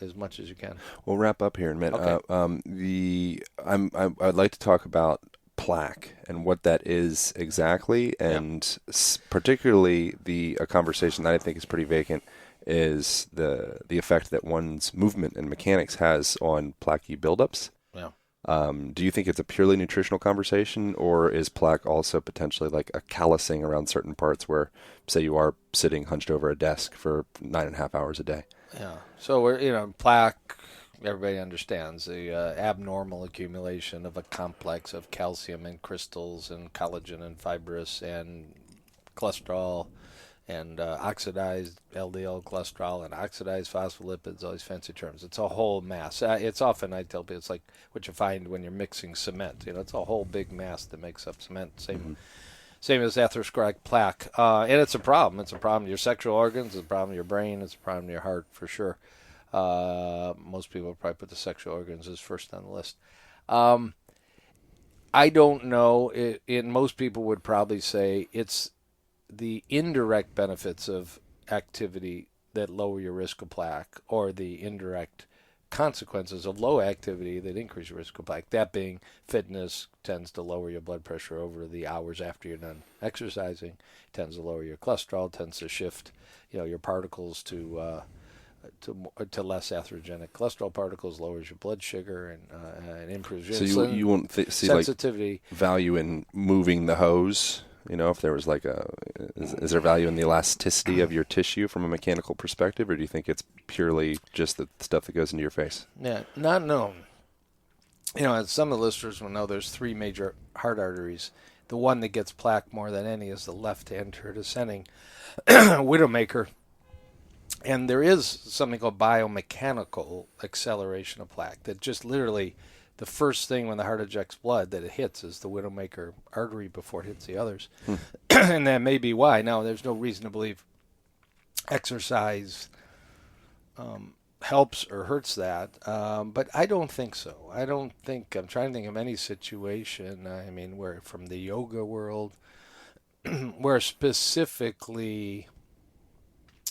S2: as much as you can.
S3: We'll wrap up here in a minute.
S2: Okay.
S3: I'd like to talk about plaque and what that is exactly, and particularly a conversation that I think is pretty vacant is the effect that one's movement and mechanics has on plaquey buildups.
S2: Yeah.
S3: Do you think it's a purely nutritional conversation, or is plaque also potentially like a callousing around certain parts where, say, you are sitting hunched over a desk for 9.5 hours a day?
S2: Yeah. So plaque. Everybody understands the abnormal accumulation of a complex of calcium and crystals and collagen and fibrous and cholesterol and oxidized LDL cholesterol and oxidized phospholipids, all these fancy terms. It's a whole mass. It's often, I tell people, it's like what you find when you're mixing cement. It's a whole big mass that makes up cement. Same as atherosclerotic plaque. And it's a problem. It's a problem in your sexual organs. It's a problem in your brain. It's a problem in your heart, for sure. Most people probably put the sexual organs as first on the list. I don't know. Most people would probably say it's the indirect benefits of activity that lower your risk of plaque, or the indirect consequences of low activity that increase your risk of plaque. That being, fitness tends to lower your blood pressure over the hours after you're done exercising. It tends to lower your cholesterol. Tends to shift, your particles to less atherogenic cholesterol particles, lowers your blood sugar, and improves your
S3: So
S2: insulin
S3: you won't see
S2: sensitivity.
S3: Value in moving the hose. If there was is there value in the elasticity of your tissue from a mechanical perspective, or do you think it's purely just the stuff that goes into your face?
S2: Yeah, not known. As some of the listeners will know, there's 3 major heart arteries. The one that gets plaque more than any is the left anterior descending widowmaker. And there is something called biomechanical acceleration of plaque that just literally, the first thing when the heart ejects blood that it hits is the widowmaker artery before it hits the others. And that may be why. Now, there's no reason to believe exercise helps or hurts that, but I don't think so. I'm trying to think of any situation, where from the yoga world, where specifically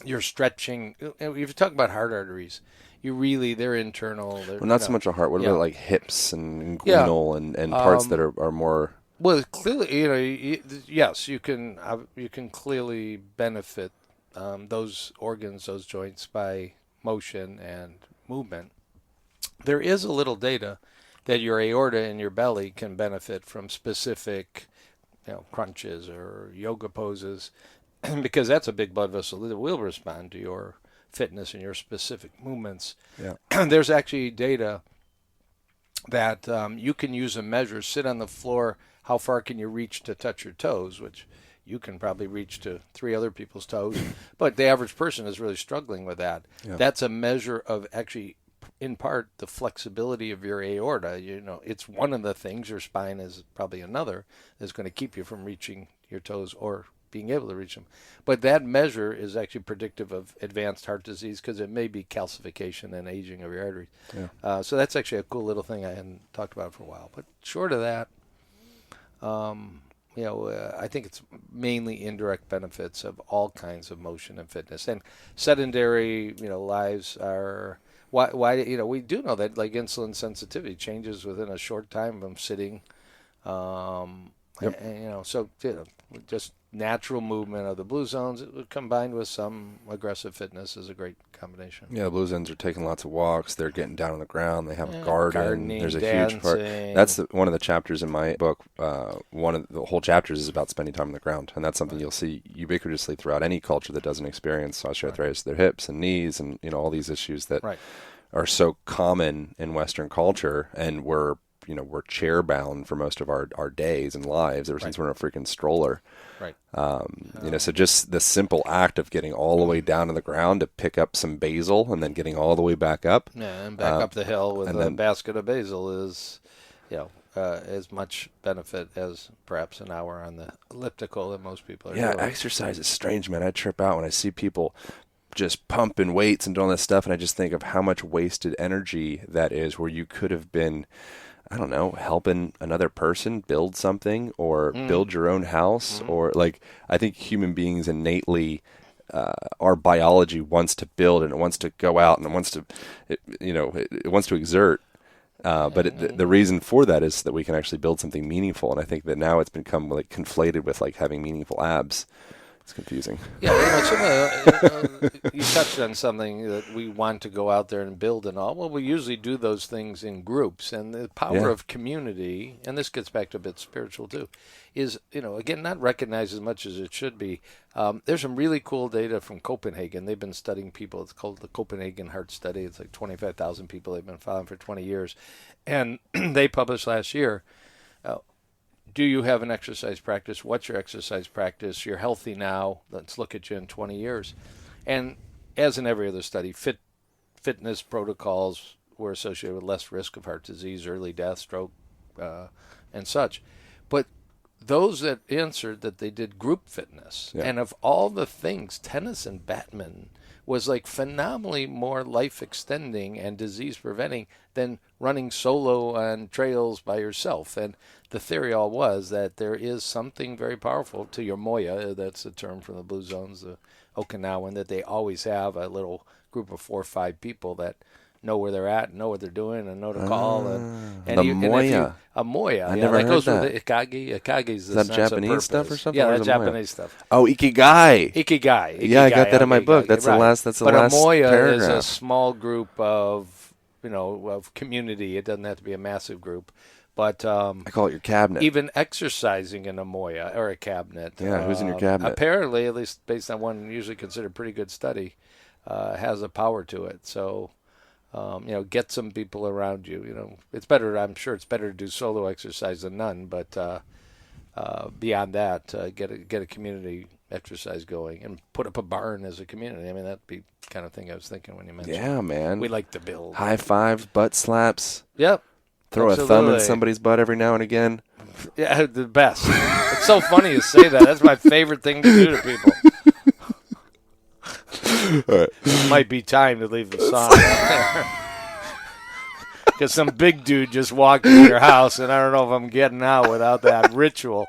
S2: you're stretching. If you talk about heart arteries, they're internal.
S3: Not so much a heart. What about like hips and inguinal and parts that are more?
S2: Well, clearly, yes, you can clearly benefit those organs, those joints, by motion and movement. There is a little data that your aorta in your belly can benefit from specific, crunches or yoga poses, because that's a big blood vessel that will respond to your fitness and your specific movements.
S3: Yeah.
S2: There's actually data that you can use a measure, sit on the floor, how far can you reach to touch your toes, which you can probably reach to 3 other people's toes, but the average person is really struggling with that. Yeah. That's a measure of actually, in part, the flexibility of your aorta. It's one of the things. Your spine is probably another that's going to keep you from reaching your toes or being able to reach them. But that measure is actually predictive of advanced heart disease, because it may be calcification and aging of your arteries. Yeah. So that's actually a cool little thing I hadn't talked about for a while. But short of that, I think it's mainly indirect benefits of all kinds of motion and fitness. And sedentary, lives are why we do know that, like, insulin sensitivity changes within a short time from sitting. Just natural movement of the blue zones combined with some aggressive fitness is a great combination.
S3: Yeah, the blue zones are taking lots of walks. They're getting down on the ground. They have a garden.
S2: Gardening,
S3: there's a
S2: dancing.
S3: huge part. That's one of the chapters in my book. One of the whole chapters is about spending time on the ground, and that's something you'll see ubiquitously throughout any culture that doesn't experience osteoarthritis of their hips and knees, and all these issues that are so common in Western culture, and we're chair bound for most of our days and lives ever since we're in a freaking stroller.
S2: Right.
S3: So just the simple act of getting all the way down to the ground to pick up some basil and then getting all the way back up.
S2: Yeah, and back up the hill with a basket of basil is, as much benefit as perhaps an hour on the elliptical that most people are
S3: Yeah,
S2: doing.
S3: exercise is strange, man. I trip out when I see people just pumping weights and doing all that stuff, and I just think of how much wasted energy that is, where you could have been, I don't know, helping another person build something or build your own house, or like, I think human beings innately, our biology wants to build and it wants to go out and it wants to, it wants to exert. But the reason for that is that we can actually build something meaningful, and I think that now it's become like conflated with like having meaningful abs. It's confusing.
S2: Yeah, you touched on something that we want to go out there and build and all. Well, we usually do those things in groups, and the power of community, and this gets back to a bit spiritual too, is, again, not recognized as much as it should be. There's some really cool data from Copenhagen. They've been studying people. It's called the Copenhagen Heart Study. It's like 25,000 people they've been following for 20 years. And they published last year, do you have an exercise practice? What's your exercise practice? You're healthy now. Let's look at you in 20 years. And as in every other study, fitness protocols were associated with less risk of heart disease, early death, stroke, and such. But those that answered that they did group fitness, and of all the things, tennis and badminton was like phenomenally more life extending and disease preventing than running solo on trails by yourself. And the theory all was that there is something very powerful to your moya, that's a term from the Blue Zones, the Okinawan, that they always have a little group of 4 or 5 people that know where they're at, know what they're doing, and know to call. And
S3: the moya.
S2: A moya.
S3: I never
S2: that
S3: heard
S2: goes
S3: that.
S2: with the ikagi. Ikagi is the
S3: Is that
S2: sense of
S3: Japanese
S2: purpose.
S3: stuff or something?
S2: Yeah,
S3: Or
S2: that's
S3: is it moya?
S2: Japanese stuff.
S3: Oh, ikigai.
S2: Ikigai.
S3: Yeah, I got that in my
S2: Ikigai,
S3: book. That's the
S2: right.
S3: last. That's the
S2: but
S3: last
S2: a moya
S3: paragraph.
S2: is a small group of community. It doesn't have to be a massive group, but
S3: I call it your cabinet.
S2: even exercising in a moya or a cabinet.
S3: Yeah, who's in your cabinet?
S2: Apparently, at least based on one usually considered pretty good study, has a power to it. So, get some people around you. It's better. I'm sure it's better to do solo exercise than none. But beyond that, get a community exercise going and put up a barn as a community. I mean, that'd be the kind of thing I was thinking when you mentioned.
S3: Yeah, man.
S2: We like to build.
S3: High fives, butt slaps.
S2: Yep.
S3: Throw a thumb in
S2: Absolutely.
S3: somebody's butt every now and again.
S2: Yeah, the best. It's so funny to say that. That's my favorite thing to do to people. It might be time to leave the song there. Because some big dude just walked into your house, and I don't know if I'm getting out without that ritual.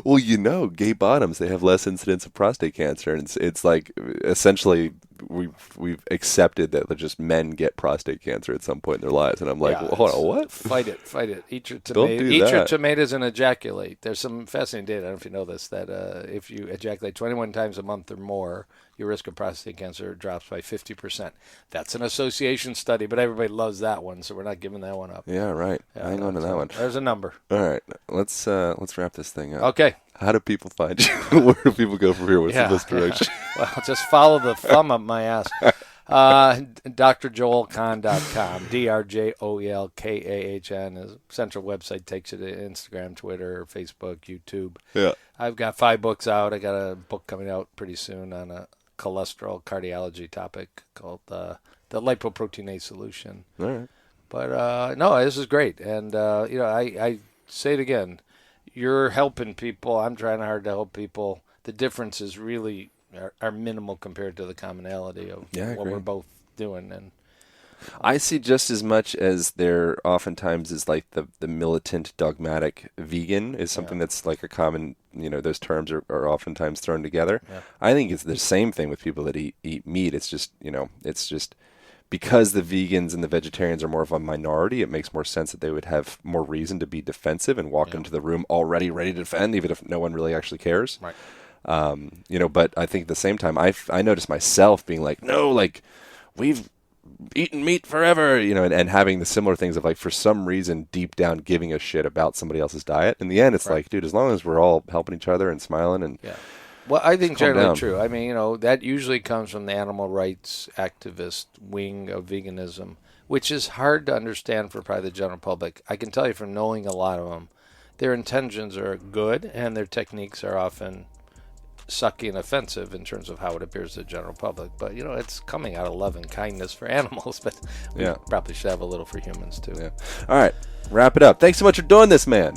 S3: Well, gay bottoms, they have less incidence of prostate cancer, and it's like essentially we've accepted that just men get prostate cancer at some point in their lives, and I'm like, well, hold on, what?
S2: Fight it. Eat your
S3: Don't do
S2: Eat your
S3: that.
S2: tomatoes and ejaculate. There's some fascinating data. I don't know if you know this, that if you ejaculate 21 times a month or more, your risk of prostate cancer drops by 50%. That's an association study, but everybody loves that one, so we're not giving that one up.
S3: Yeah, right. Hang on to that one.
S2: There's a number.
S3: All right, let's wrap this thing up.
S2: Okay.
S3: How do people find you? Where do people go from here? What's the best direction?
S2: Well, just follow the thumb up my ass. drjoelkahn.com. DRJOELKAHN. His central website takes you to Instagram, Twitter, Facebook, YouTube.
S3: Yeah.
S2: I've got 5 books out. I got a book coming out pretty soon on a cholesterol cardiology topic called the lipoproteinase solution.
S3: All right.
S2: But no, this is great. And, I say it again. You're helping people. I'm trying hard to help people. The differences really are minimal compared to the commonality of what we're both doing. And
S3: I see just as much as there oftentimes is like the militant dogmatic vegan is something that's like a common, those terms are oftentimes thrown together.
S2: Yeah.
S3: I think it's the same thing with people that eat meat. It's just, because the vegans and the vegetarians are more of a minority, it makes more sense that they would have more reason to be defensive and walk into the room already ready to defend, even if no one really actually cares.
S2: Right.
S3: But I think at the same time, I notice myself being like, no, like we've eaten meat forever, and having the similar things of like, for some reason, deep down giving a shit about somebody else's diet. In the end, it's like, dude, as long as we're all helping each other and smiling and
S2: well, I think generally
S3: down.
S2: true. I mean, that usually comes from the animal rights activist wing of veganism, which is hard to understand for probably the general public. I can tell you from knowing a lot of them, their intentions are good and their techniques are often sucky and offensive in terms of how it appears to the general public. But, it's coming out of love and kindness for animals, but we probably should have a little for humans, too.
S3: Yeah. All right. Wrap it up. Thanks so much for doing this, man.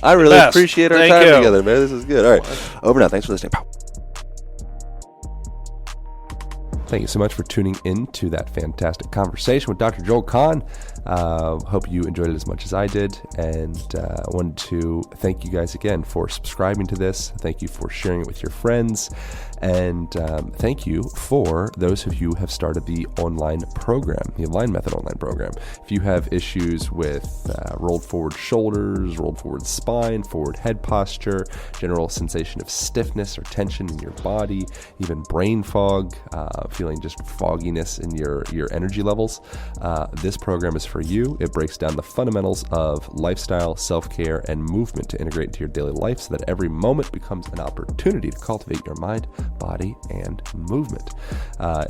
S3: I really appreciate our time together, man. This is good. All right. Over now. Thanks for listening. Pow.
S1: Thank you so much for tuning in to that fantastic conversation with Dr. Joel Kahn. Hope you enjoyed it as much as I did, and I wanted to thank you guys again for subscribing to this. Thank you for sharing it with your friends, and thank you for those of you who have started the online program, the Align Method online program. If you have issues with rolled forward shoulders, rolled forward spine, forward head posture, general sensation of stiffness or tension in your body, even brain fog, feeling just fogginess in your energy levels, this program is for you. It breaks down the fundamentals of lifestyle, self-care, and movement to integrate into your daily life so that every moment becomes an opportunity to cultivate your mind, body, and movement.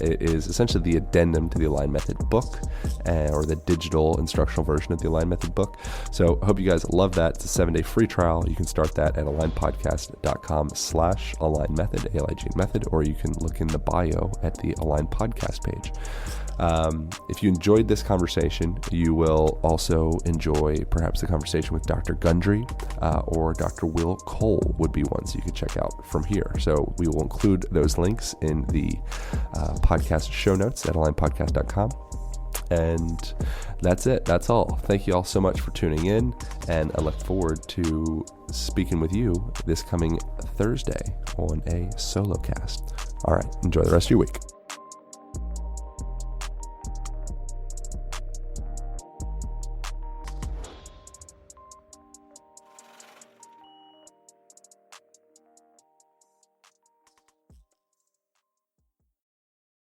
S1: It is essentially the addendum to the Align Method book, or the digital instructional version of the Align Method book. So I hope you guys love that. It's a 7-day free trial. You can start that at alignpodcast.com/Align Method, ALIG method, or you can look in the bio at the Align podcast page. If you enjoyed this conversation, you will also enjoy perhaps the conversation with Dr. Gundry or Dr. Will Cole would be ones you could check out from here. So we will include those links in the podcast show notes at alignpodcast.com. And that's it. That's all. Thank you all so much for tuning in, and I look forward to speaking with you this coming Thursday on a solo cast. All right. Enjoy the rest of your week.